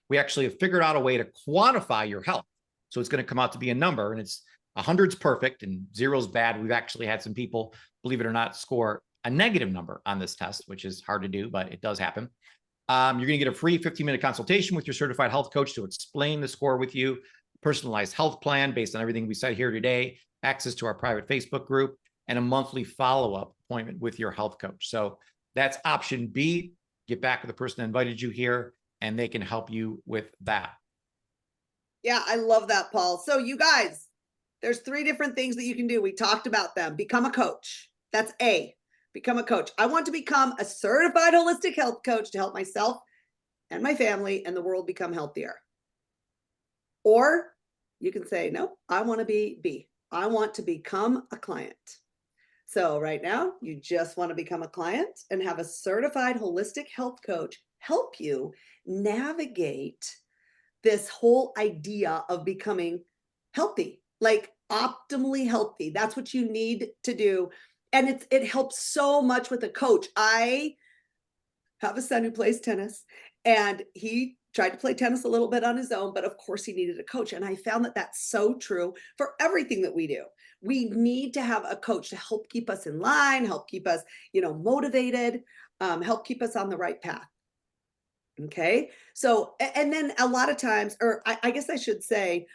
we actually have figured out a way to quantify your health. So it's going to come out to be a number, and it's 100's perfect and 0's bad. We've actually had some people, believe it or not, score a negative number on this test, which is hard to do, but it does happen. You're going to get a free 15-minute consultation with your certified health coach to explain the score with you, personalized health plan based on everything we said here today, access to our private Facebook group, and a monthly follow-up appointment with your health coach. So that's option B. Get back with the person that invited you here, and they can help you with that. Yeah, I love that, Paul. So you guys, there's 3 different things that you can do. We talked about them. Become a coach. That's A. Become a coach. I want to become a certified holistic health coach to help myself and my family and the world become healthier. Or you can say, no, I want to be B. I want to become a client. So right now, you just want to become a client and have a certified holistic health coach help you navigate this whole idea of becoming healthy, like optimally healthy. That's what you need to do. And it helps so much with a coach. I have a son who plays tennis, and he tried to play tennis a little bit on his own, but of course he needed a coach. And I found that that's so true for everything that we do. We need to have a coach to help keep us in line, help keep us, motivated, help keep us on the right path. Okay. So, and then a lot of times, or I guess I should say,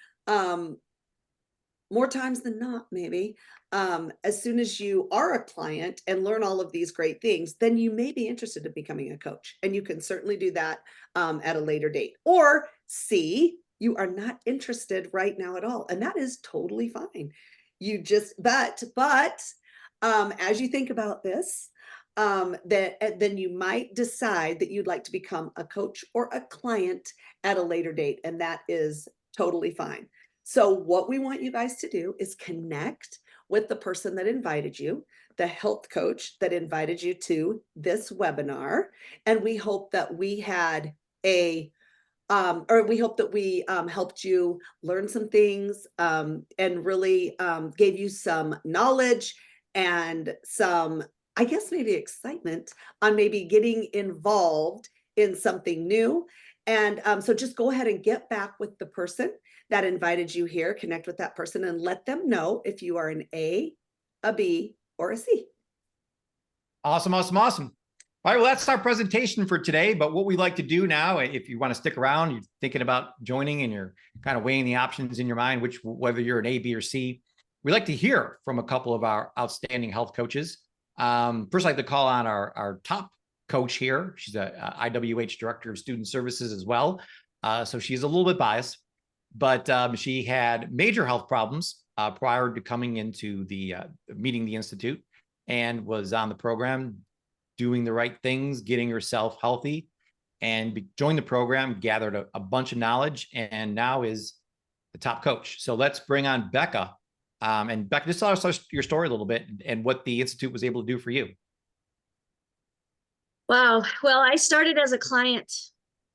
more times than not, maybe, as soon as you are a client and learn all of these great things, then you may be interested in becoming a coach. And you can certainly do that at a later date. Or C, you are not interested right now at all. And that is totally fine. You just, but as you think about this, then you might decide that you'd like to become a coach or a client at a later date. And that is totally fine. So what we want you guys to do is connect with the person that invited you, the health coach that invited you to this webinar. And we hope that we had we hope that we helped you learn some things and really gave you some knowledge and some, I guess, maybe excitement on maybe getting involved in something new. And so just go ahead and get back with the person that invited you here, connect with that person, and let them know if you are an A, a B, or a C. Awesome, awesome, awesome. All right, well, that's our presentation for today. But what we like to do now, if you want to stick around, you're thinking about joining and you're kind of weighing the options in your mind, whether you're an A, B, or C, we like to hear from a couple of our outstanding health coaches. First, I'd like to call on our top coach here. She's a IWH Director of Student Services as well. So she's a little bit biased, but she had major health problems prior to coming into the meeting the Institute, and was on the program doing the right things, getting herself healthy, and joined the program, gathered a bunch of knowledge, and now is the top coach. So let's bring on Becca. And Becca, just tell us your story a little bit and what the Institute was able to do for you. Wow. Well, I started as a client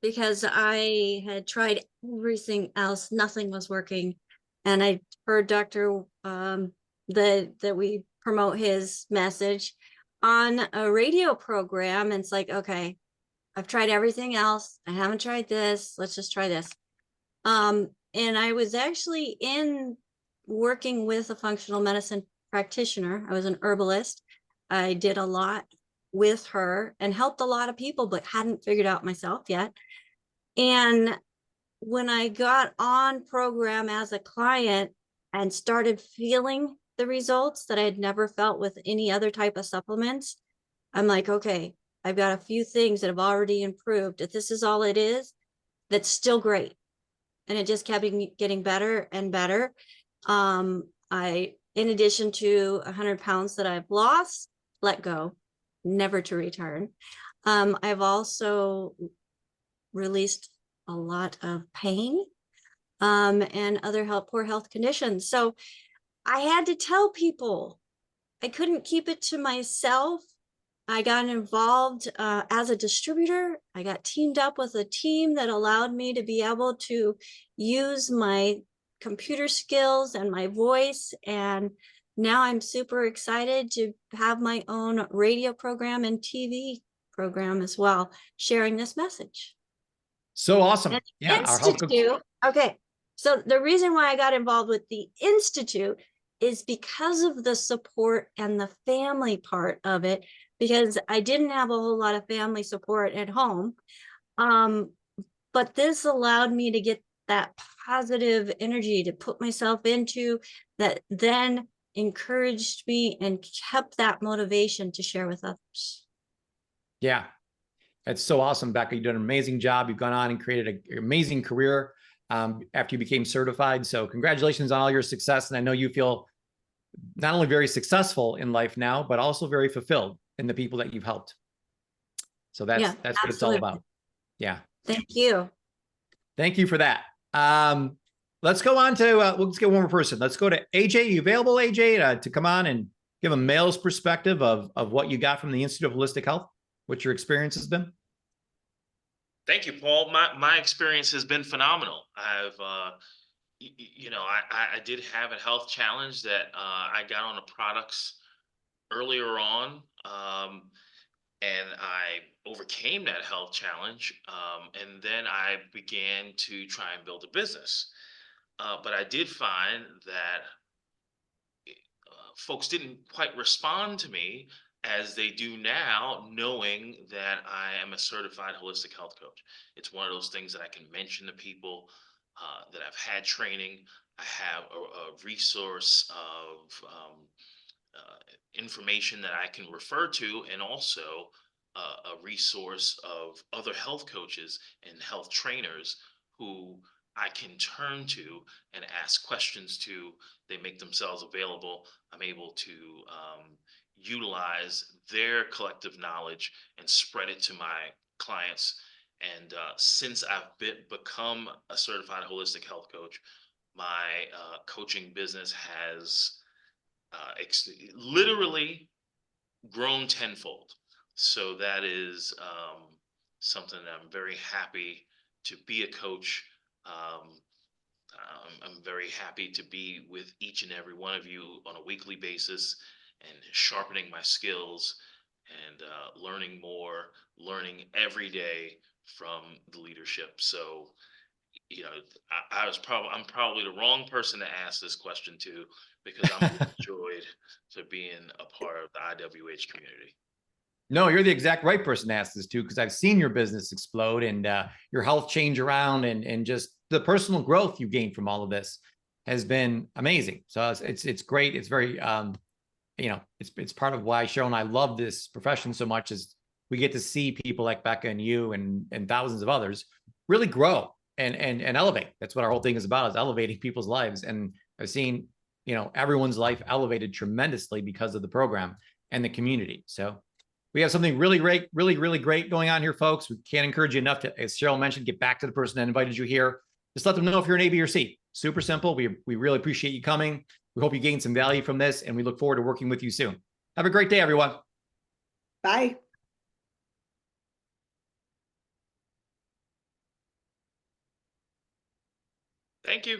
because I had tried everything else. Nothing was working. And I heard Dr. that we promote his message on a radio program, and it's like, okay, I've tried everything else. I haven't tried this. Let's just try this. And I was actually working with a functional medicine practitioner. I was an herbalist. I did a lot with her and helped a lot of people, but hadn't figured out myself yet. And when I got on program as a client and started feeling the results that I had never felt with any other type of supplements, I'm like, okay, I've got a few things that have already improved. If this is all it is, that's still great. And it just kept getting better and better. In addition to 100 pounds that I've lost, let go, never to return. I've also released a lot of pain and other poor health conditions. So I had to tell people. I couldn't keep it to myself. I got involved as a distributor. I got teamed up with a team that allowed me to be able to use my computer skills and my voice. And now I'm super excited to have my own radio program and TV program as well, sharing this message. So awesome. And Yeah. Our health Institute. Okay. So the reason why I got involved with the Institute is because of the support and the family part of it, because I didn't have a whole lot of family support at home. But this allowed me to get that positive energy to put myself into that, then encouraged me and kept that motivation to share with others. Yeah. That's so awesome, Becca. You've done an amazing job. You've gone on and created an amazing career after you became certified. So congratulations on all your success. And I know you feel not only very successful in life now, but also very fulfilled in the people that you've helped. So that's what it's all about. Yeah. Thank you. Thank you for that. Let's go on to, let's get one more person. Let's go to AJ. Are you available, AJ, to come on and give a male's perspective of what you got from the Institute of Holistic Health, what your experience has been? Thank you, Paul. My experience has been phenomenal. I've, I did have a health challenge that I got on the products earlier on, and I overcame that health challenge. And then I began to try and build a business. But I did find that folks didn't quite respond to me as they do now, knowing that I am a certified holistic health coach. It's one of those things that I can mention to people, that I've had training. I have a resource of information that I can refer to, and also a resource of other health coaches and health trainers who I can turn to and ask questions to. They make themselves available. I'm able to utilize their collective knowledge and spread it to my clients. And since I've become a certified holistic health coach, my coaching business has literally grown tenfold. So that is something that I'm very happy to be a coach. I'm very happy to be with each and every one of you on a weekly basis and sharpening my skills and learning more, learning every day from the leadership. So, I'm probably the wrong person to ask this question to, because I'm overjoyed to being a part of the IWH community. No, you're the exact right person to ask this to, because I've seen your business explode and your health change around, and just the personal growth you gained from all of this has been amazing. So it's great. It's very, it's part of why Cheryl and I love this profession so much, is we get to see people like Becca and you and thousands of others really grow and elevate. That's what our whole thing is about, is elevating people's lives. And I've seen, everyone's life elevated tremendously because of the program and the community. So we have something really great, really great going on here, folks. We can't encourage you enough to, as Cheryl mentioned, get back to the person that invited you here. Just let them know if you're an A, B, or C. Super simple. We really appreciate you coming. We hope you gained some value from this, and we look forward to working with you soon. Have a great day, everyone. Bye. Thank you.